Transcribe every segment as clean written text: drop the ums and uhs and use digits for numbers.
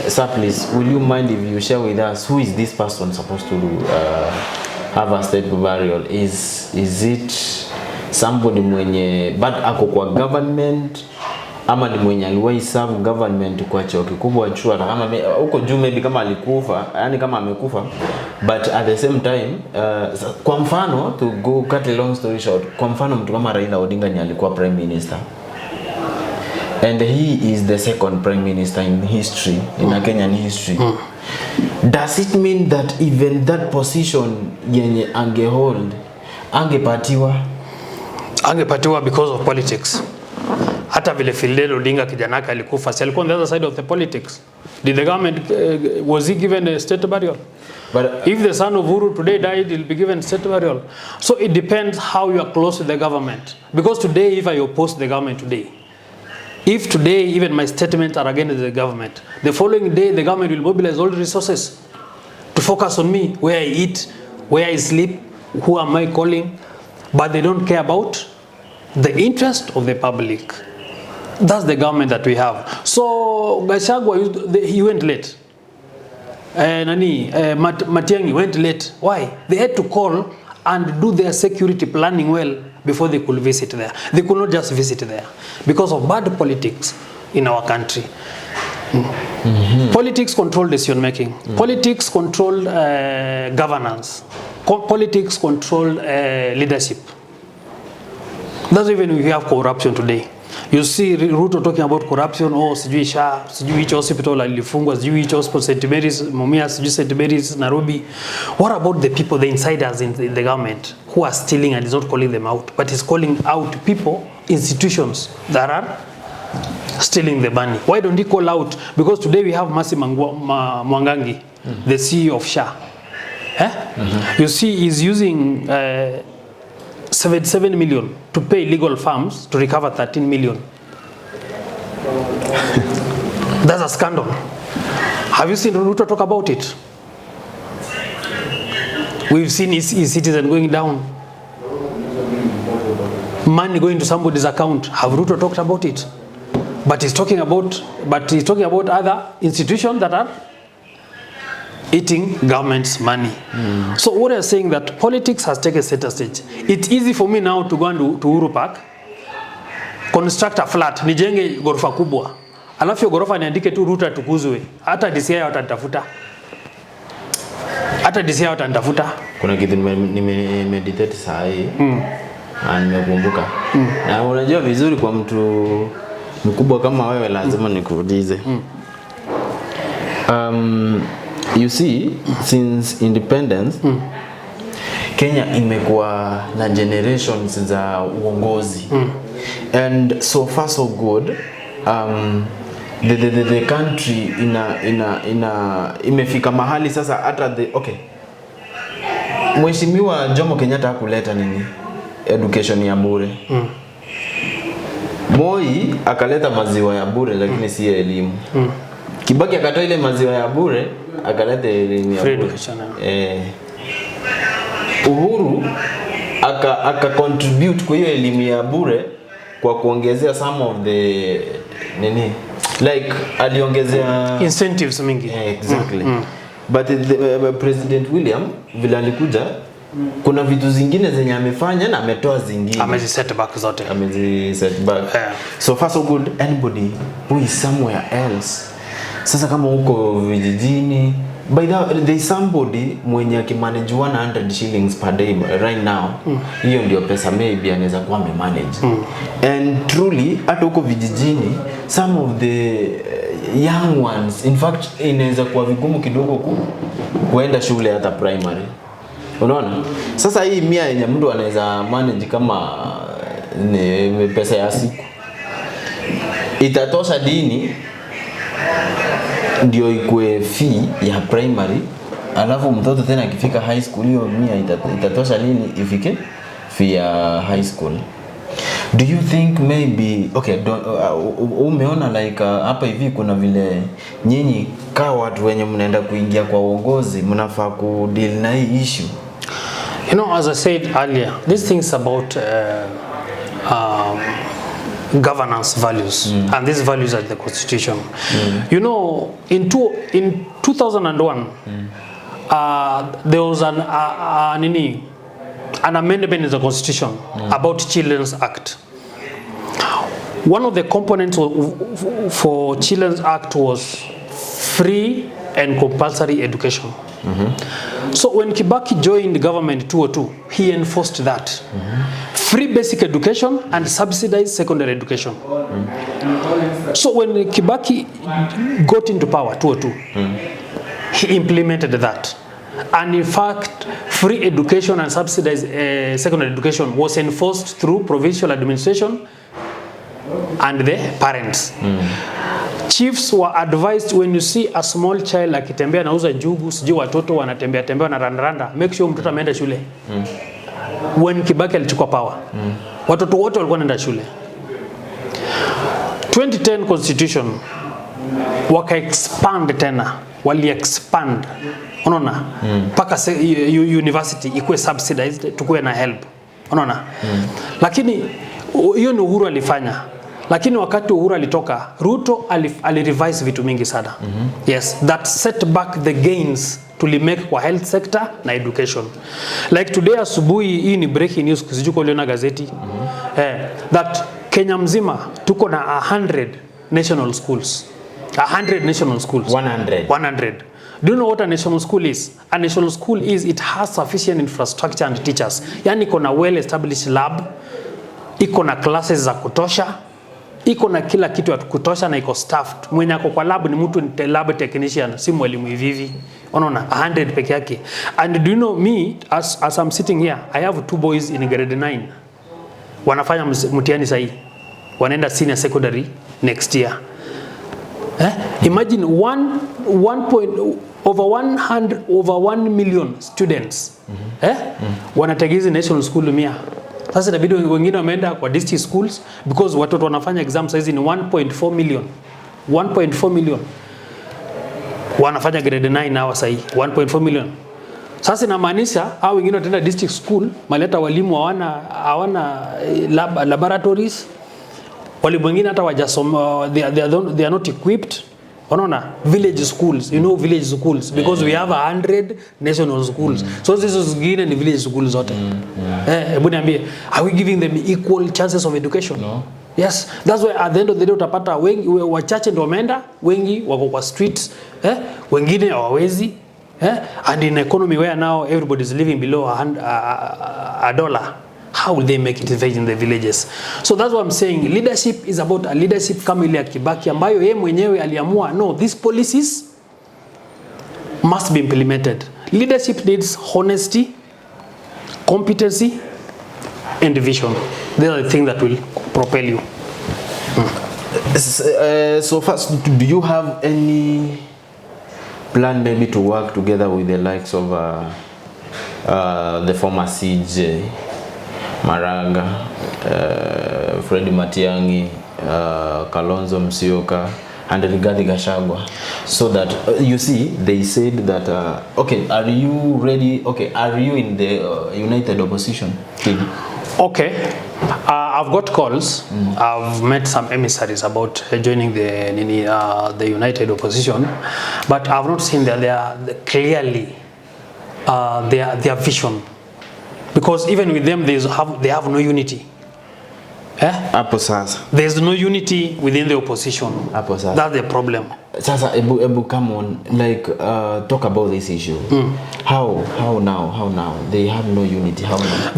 sir, please, will you mind if you share with us who is this person supposed to have a state burial? Is it somebody mwenye but ako kwa government ama ni mwenye aliwahi serve government kwa cheo kikubwa chua kama huko juu maybe kama alikufa, yani kama amekufa, but at the same time kwa mfano, to go cut a long story short, kwa mfano mtu kama Raila Odinga ni alikuwa prime minister and he is the second prime minister in history, in Kenyan history. Does it mean that even that position yenye angehold angepatiwa because of politics? Hata vile Raila Odinga kijanaka alikufa, si alikuwa on the other side of the politics. Did the government was he given a state burial? But if the son of Uhuru today died, he'll be given state burial. So it depends how you are close to the government. Because today, if I oppose the government today, if today even my statements are against the government, the following day the government will mobilize all the resources to focus on me, where I eat, where I sleep, who am I calling, but they don't care about the interest of the public. That's the government that we have. So Gachagua, he went late. Matiang'I went late. Why? They had to call and do their security planning well before they could visit there. They could not just visit there because of bad politics in our country. Politics control decision making. Politics control governance. Politics control leadership. That's even if we have corruption today. You see Ruto talking about corruption, sijui SHA, sijui which hospital alifungwa, sijui which hospital, St. Mary's, Mumias, sijui St. Mary's, Nairobi. What about the people, the insiders in the government who are stealing and is not calling them out, but is calling out people, institutions that are stealing the money? Why don't he call out? Because today we have Mercy Mwangangi, the CEO of SHA. You see he's using 77 million to pay legal firms to recover 13 million. That's a scandal. Have you seen Ruto talk about it? We've seen his citizen going down. Money going to somebody's account. Have Ruto talked about it? But he's talking about other institutions that are eating government's money. So what I'm saying that politics has taken center stage. It's easy for me now to go to Uhuru Park, construct a flat, nijenge gorofa kubwa. Alafu hiyo gorofa niandike tu Ruto atukuzwe. Hata DCI watanitafuta. Kuna kitu nimeditate saa hii. Na nimekumbuka. Na unajua vizuri kwa mtu mkubwa kama wewe lazima nikuulize. You see, since independence, Kenya imekuwa na generations za uongozi. And so far so good. The country imefika mahali sasa hata Mheshimiwa Jomo Kenyatta hakuleta nini? Education ya bure. Moi akaleta maziwa ya bure lakini si elimu. Kibaki akatoa ile maziwa ya bure akaleta elimu ya bure. Uhuru aka contribute kwa hiyo elimu ya bure kwa kuongezea some of the like aliongezea incentives mingi. Exactly. But President William vile alikuja kuna vitu zingine zenye amefanya na ametoa zingine. Ameziset back zote. Ameziset back. So far so good. Anybody who is somewhere else. Sasa kama uko vijijini, by there is somebody mwenye akimanage 100 shillings per day right now. Hiyo ndio pesa maybe anaweza kuwa manage. And truly hata uko vijijini, some of the young ones, in fact inaweza kuwa vigumu kidogo kuenda shule hata primary. Unaona? Sasa hii 100 yenye mtu anaweza manage kama ni pesa ya siku. Itatosha dini ndio ikue fee ya primary, alafu mtoto tena akifika high school hiyo 100 itatosha nini ifike fee ya high school. Do you think maybe umeona like hapa hivi kuna vile nyinyi kama watu wenye mnaenda kuingia kwa uongozi mnafaa ku deal na hii issue? You know, as I said earlier, these things about governance values, and these values are the constitution. You know, in 2001, there was an amendment in the constitution about Children's Act. One of the components for Children's Act was free and compulsory education. So when Kibaki joined the government 2002, he enforced that. Free basic education and subsidized secondary education. So when Kibaki got into power 2002, he implemented that. And in fact, free education and subsidized secondary education was enforced through provincial administration and the parents. Chiefs were advised, when you see a small child akitembea nauza njugu, sijui watoto wanatembea wanarandaranda, make sure mtoto ameenda shule. When Kibaki alichukua power, watoto wote walikuwa wanaenda shule. 2010 constitution waka expand tena, wali expand. Unaona? Paka university ikuwe subsidized, tukuwe na help. Unaona? Lakini hiyo ni Uhuru alifanya. Lakini wakati Uhuru alitoka, Ruto alirevise vitu mingi sana. Yes, that set back the gains tulimake kwa health sector na education. Like today asubuhi, hii ni breaking news kusijuko uliona gazeti. That Kenya mzima tuko na 100 national schools. 100 national schools. 100. Do you know what a national school is? A national school is, it has sufficient infrastructure and teachers. Yani iko na well established lab, iko na classes za kutosha, iko na kila kitu ya kutosha na iko staffed. Mwenye ako kwa lab ni mtu ni lab technician, si mwalimu hivi. Unaona, 100 peke yake. And do you know me, as I'm sitting here, I have 2 boys in grade 9. Wanafanya mtihani sahi. Wanaenda senior secondary next year. Imagine over 1 million students. Wanategezi national school 100. Sasa inabidi wengine wameenda kwa district schools because watoto wanafanya exam size ni 1.4 million. 1.4 million. Wanafanya grade 9 hawa sahi 1.4 million. Sasa inamaanisha hao wengine wataenda district school, maleta walimu hawana laboratories. Walimu wengine hata wajasoma, they are not equipped. Unaona, village schools, you know village schools, because we have 100 national schools. So this is zingine ni village schools zote. Hebu niambie, are we giving them equal chances of education? No. Yes, that's why at the end of the day utapata wengi wachache ndio wameenda, wengi wako kwa streets, wengine hawawezi. And in economy where now everybody is living below a dollar, how will they make it in the villages? So that's what I'm saying. Leadership is about a leadership kama ile ya Kibaki ambayo yeye mwenyewe aliamua, no, these policies must be implemented. Leadership needs honesty, competency, and vision. These are the things that will propel you. So first, do you have any plan maybe to work together with the likes of the former CJ, Maraga, Freddy Matiang'I, Kalonzo Musyoka, and Rigathi Gachagua, so that you see, they said that okay, are you ready? Okay, are you in the united opposition team? Okay, I've got calls. I've met some emissaries about joining the united opposition, but I've not seen that they are clearly their vision, because even with them they have no unity. There's no unity within the opposition. That's the problem. Sasa, Ebu, come on, like talk about this issue. How now? They have no unity. How now?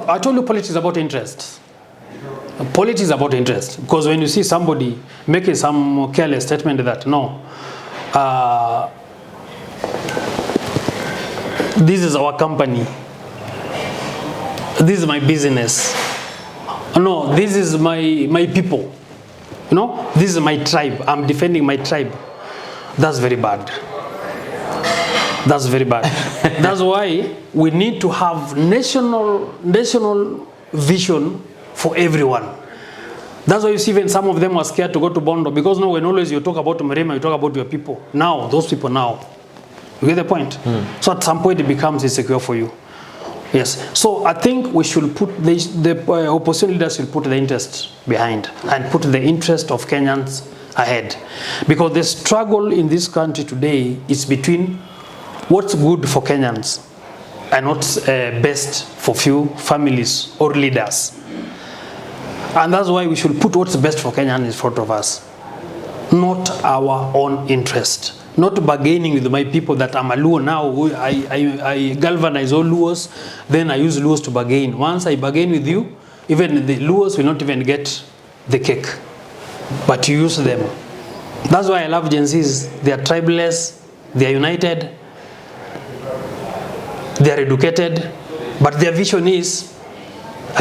I told you politics is about interest. Politics is about interest, because when you see somebody making some careless statement that no, this is our company, this is my business, no, this is my people, you know, this is my tribe, I'm defending my tribe. That's very bad. That's very bad. That's why we need to have national vision for everyone. That's why you see even some of them are scared to go to Bondo, because now when always you talk about Mrema, you talk about your people. Now, those people now. You get the point? So at some point it becomes insecure for you. Yes. So I think we should put the opposition leaders should put the interest behind and put the interest of Kenyans ahead, because the struggle in this country today is between what's good for Kenyans and what's best for few families or leaders. And that's why we should put what's best for Kenyans in front of us, not our own interest. Not bargaining with my people that I'm a Luo now. I galvanize all Luos, then I use Luos to bargain. Once I bargain with you, even the Luos will not even get the cake, but you use them. That's why I love Gen Zs. They are tribeless, they are united, they are educated, but their vision is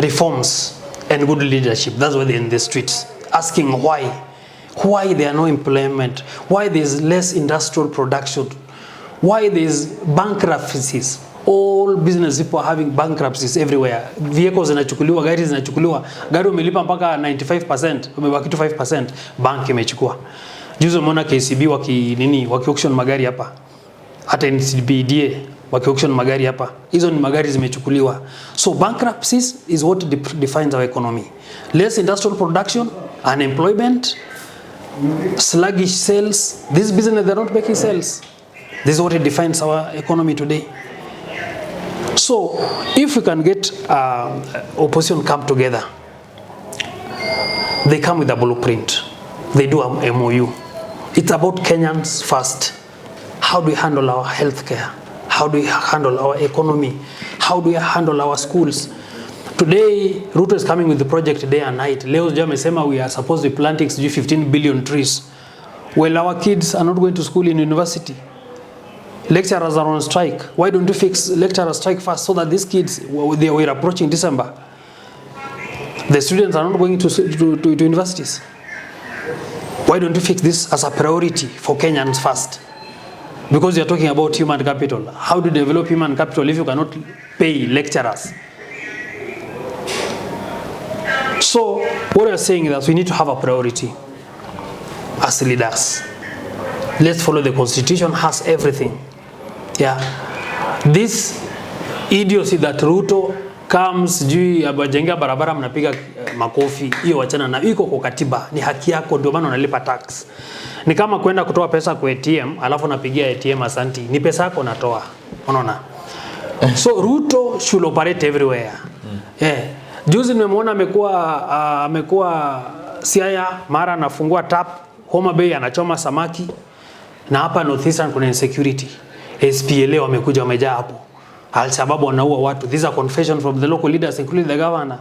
reforms and good leadership. That's why they're in the streets, asking why there are no employment, why there's less industrial production, why there's bankruptcies. All business people are having bankruptcies everywhere. Vehicles zinachukuliwa, gari zinachukuliwa, gari umelipa mpaka 95%, umebaki tu 5%, bank imechukua. Juzi umeona KCB waki-auction magari hapa. Hata NCBDA waki-auction magari hapa. Hizo ni magari zimechukuliwa. So bankruptcies is what defines our economy. Less industrial production, unemployment, sluggish sales. This business, they're not making sales. This is what defines our economy today. So if we can get opposition come together, they come with a blueprint, they do a MOU. It's about Kenyans first. How do we handle our healthcare? How do we handle our economy? How do we handle our schools? Today, Ruto is coming with the project day and night. Leo amesema we are supposed to be planting 15 billion trees. Well, our kids are not going to school in university. Lecturers are on strike. Why don't you fix lecturer strike first so that these kids, they were approaching December, the students are not going to universities? Why don't you fix this as a priority for Kenyans first? Because you're talking about human capital. How to develop human capital if you cannot pay lecturers? So what we're saying is that we need to have a priority as leaders. Let's follow the constitution, has everything. Yeah. This idiocy that Ruto comes juu abajenga barabara mnapiga makofi, hiyo wachana na iko kwa katiba, ni haki yako, ndio maana unalipa tax. Ni kama kwenda kutoa pesa kwa ATM alafu unapigia ATM asanti, ni pesa yako unatoa. Unaona? So Ruto should operate everywhere. Yeah. Juzi nimemwona amekuwa Siaya, mara anafungua tap, Homa Bay anachoma samaki, na hapa Northeastern kuna insecurity. SPLA wamekuja wamejaa hapo. Al-Shabaab wanaua watu. These are confessions from the local leaders, including the governor.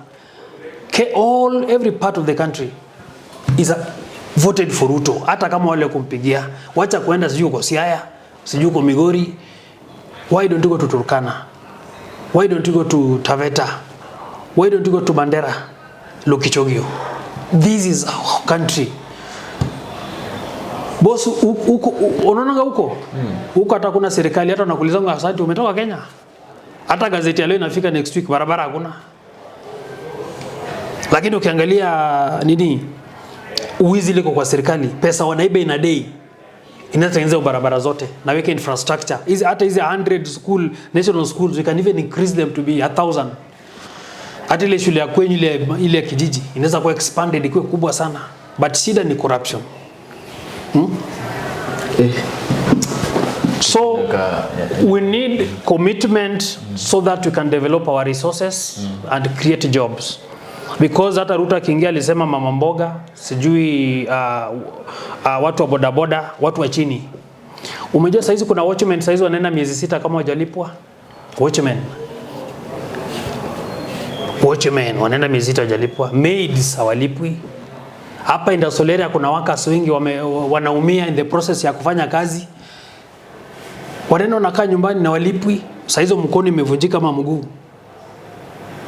Every part of the country is voted for Ruto. Hata kama wale kumpigia, wacha kuenda sijui uko Siaya, sijui uko Migori. Why don't you go to Turkana? Why don't you go to Taveta? Why don't you go to Mandera, Lokichogio? This is our country. Boss, unaonanga huko? Huko hata kuna serikali, hata nakulizanga asante umetoka Kenya. Hata gazeti ya leo inafika next week, barabara hakuna. Lakini ukiangalia uwizi liko kwa serikali, pesa wanaiba in a day, inatengeneza barabara zote na weke infrastructure. Hata hizi 100 national schools, we can even increase them to be 1,000. Hata ile shule ya kwenyu ile ya kijiji inaweza kuwa expanded ikuwe kubwa sana, but shida ni corruption. So we need commitment so that we can develop our resources and create jobs. Because hata Ruto akiingia alisema mama mboga, sijui watu wa bodaboda, watu wa chini. Umejua saizi kuna watchmen saizi wanaenda miezi 6 kama hawajalipwa. Watchmen wanaenda miezi 6 hawajalipwa. Maids hawalipwi. Hapa industrial area kuna workers wengi wanaumia in the process ya kufanya kazi. Wanaenda wanakaa nyumbani na walipwi. Saizo mkono imevunjika kama mguu.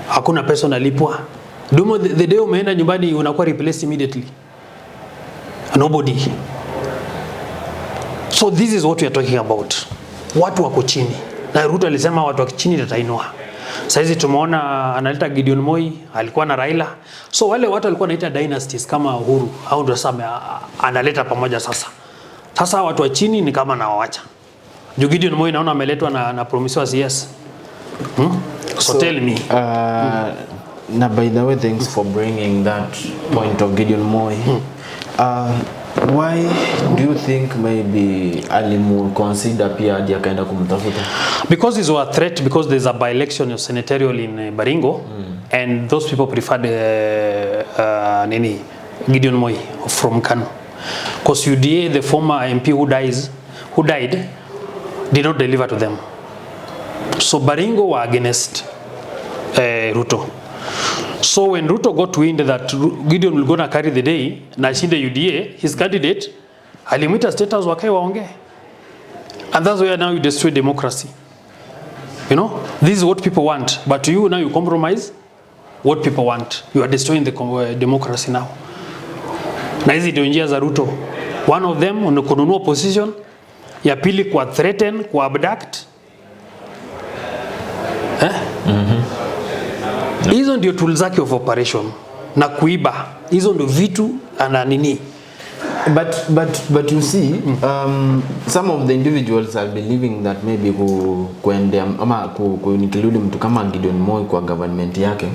Hakuna pesa unalipwa. The day umeenda nyumbani unakuwa replaced immediately. Nobody. So this is what we are talking about. Watu wako chini. Na Ruto alisema watu wako chini tatainua. Saizi tumeona analeta Gideon Moi, alikuwa na Raila. So wale watu walikuwa wanaita dynasties kama Uhuru, au ndio sasa analeta pamoja sasa. Sasa watu wa chini ni kama nawaacha. Gideon Moi naona ameletwa na promisiwa CS. So tell me. Now, by the way, thanks for bringing that point of Gideon Moi. Why do you think maybe Alimu consider pia hadi akaenda kumtafuta? Because he's a threat, because there's a by-election of senatorial in Baringo, and those people preferred Gideon Moi from Kano. Because UDA, the former MP who died, did not deliver to them. So Baringo were against Ruto. So when Ruto got wind that Gideon will gonna carry the day, na shinde UDA, his candidate, alimwita status wakae waongee. And that's where now you destroy democracy. You know, this is what people want. But you now you compromise what people want. You are destroying the democracy now. Na hizi ndio njia za Ruto. One of them ni kununua position, ya pili kwa threaten, kwa abduct. Hizo ndio tools zake of operation na kuiba. Hizo ndio vitu ana nini. But you see, some of the individuals are believing that maybe kuendea ama kunikiludi mtu kama Gideon Moi kwa government yake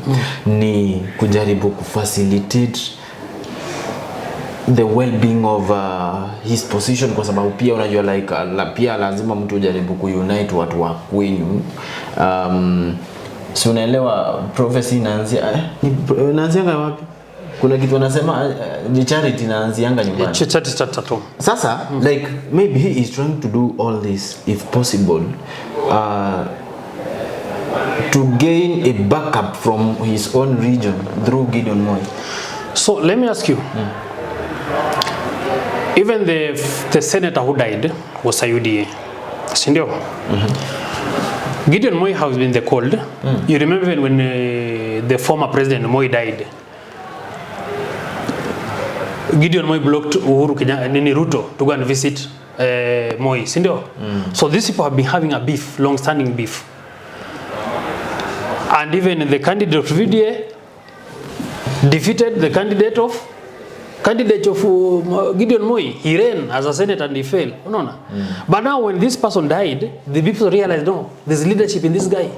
ni kujaribu kufacilitate the well-being of his position, kwa sababu pia unajua like pia lazima mtu ujaribu kuunite watu wa kwenu. Si unaelewa prophecy inaanzianga wapi? Kuna kitu wanasema charity inaanzianga nyumbani. Charity starts at home. Sasa like maybe he is trying to do all this if possible to gain a backup from his own region through Gideon Moi. So let me ask you. Even the senator who died was a UDA. Sindio? Gideon Moi has been the cold. You remember when the former president Moi died? Gideon Moi blocked Uhuru Ruto to go and visit Moi. Sindio? So these people have been having a beef, long-standing beef. And even the candidate of UDA defeated the candidate of Gideon Moi. He ran as a senator and he failed. No. But now when this person died, the people realized, no, there's leadership in this guy.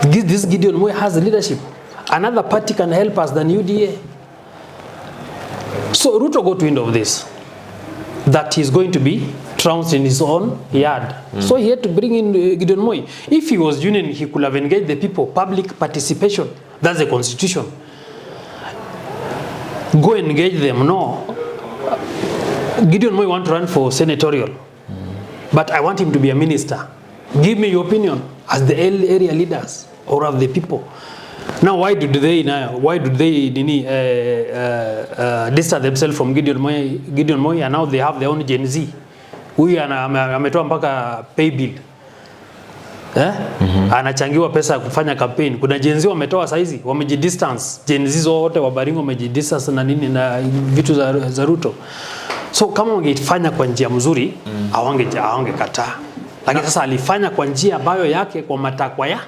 This Gideon Moi has leadership. Another party can help us than UDA. So Ruto got wind of this, that he's going to be trounced in his own yard. So he had to bring in Gideon Moi. If he was union, he could have engaged the people, public participation. That's the constitution. Go engage them. No. Gideon Moi want to run for senatorial, but I want him to be a minister. Give me your opinion as the area leaders or of the people. Now, why do they distance themselves from Gideon Moi, and now they have their own Gen Z? Huyu ametoa mpaka pay bill. Anachangiwa pesa ya kufanya campaign. Kuna Gen Z wametoa saizi, wamejidistance. Gen Z wote wa Baringo wamejidistance na nini na vitu za Ruto. So kama wangefanya kwa njia mzuri, awangekataa. Lakini sasa alifanya kwa njia ambayo yake kwa matakwa ya